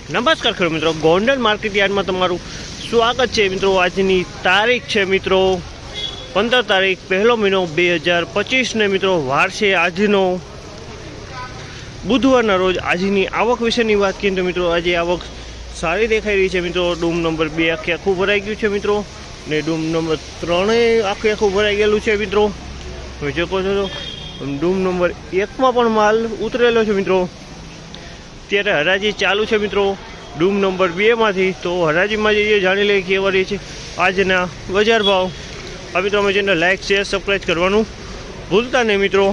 નમસ્કાર ખેડૂત મિત્રો, ગોંડલ માર્કેટ યાર્ડમાં તમારું સ્વાગત છે મિત્રો। આજની તારીખ છે મિત્રો 15 તારીખ 1લો મહિનો 2025 ને મિત્રો વાર છે આજનો બુધવારના રોજ। આજની આવક વિશેની વાત કરીએ તો મિત્રો આજે આવક સારી દેખાઈ રહી છે મિત્રો। ડૂમ નંબર 2 આખું ભરાઈ ગયું છે મિત્રો, ને ડૂમ નંબર 3 આખું ભરાઈ ગયેલું છે મિત્રો। તમે જોઈ શકો છો ડૂમ નંબર 1માં પણ માલ ઉતરેલો છે મિત્રો। અત્યારે હરાજી ચાલુ છે મિત્રો ડૂમ નંબર 2માંથી। તો હરાજીમાં જઈએ, જાણી લઈએ કેવા રહી છે આજના બજાર ભાવ। આ મિત્રો અમે ચેનલ લાઈક શેર સબસ્ક્રાઈબ કરવાનું ભૂલતા નહીં મિત્રો।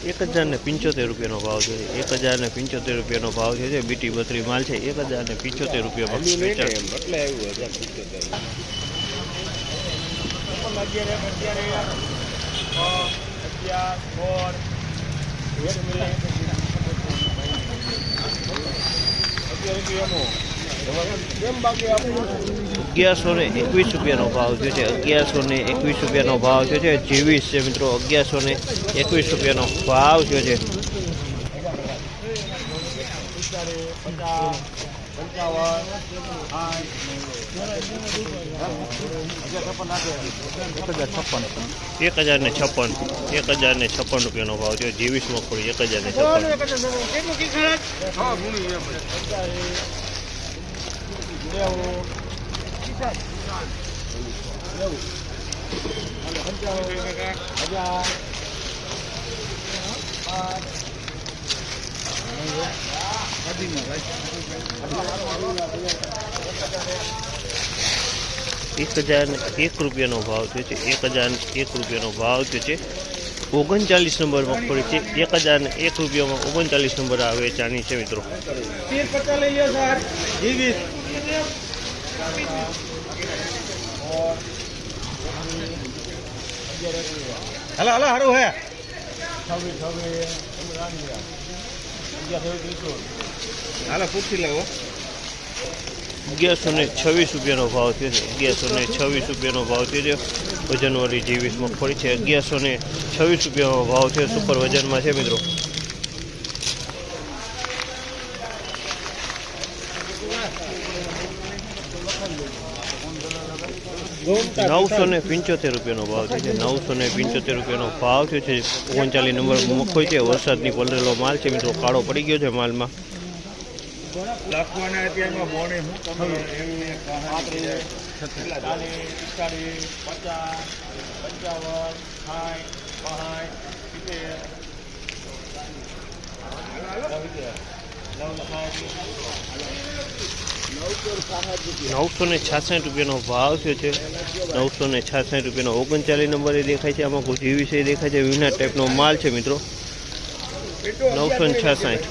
₹1075 ભાવ છે। ₹1075 ભાવ છે। બીટી 32 માલ છે। ₹1075 ₹1121 ભાવ છે। ₹1121 ભાવ છે। જીવીસ છે મિત્રો ₹1121 ભાવ છે। ₹1056 ભાવ છે। જીવીસ મગફળી 1001 ભાવ છે। ₹1001 ભાવ છે। 39 નંબર મગફળી છે। ₹1001 39 નંબર આ વેચાણી છે મિત્રો। हेलो हेलो हारू है हेलो पूछी लो। ₹1126 ભાવ છે। ₹1126 ભાવ છે। વજનવાળી જીવીસ મગફળી છે। ₹1126 ભાવ છે। સુપર વજનમાં છે મિત્રો। ₹975 ભાવ છે। ₹975 ભાવ છે। 39 નંબર મગફળી છે। વરસાદની પલળેલો માલ છે મિત્રો, કાળો પડી ગયો છે માલમાં। ₹966 ભાવ છે। ₹966 39 નંબરે દેખાય છે। આમાં કોઈ જીવી છે દેખાય છે। વિના ટાઈપનો માલ છે મિત્રો। 966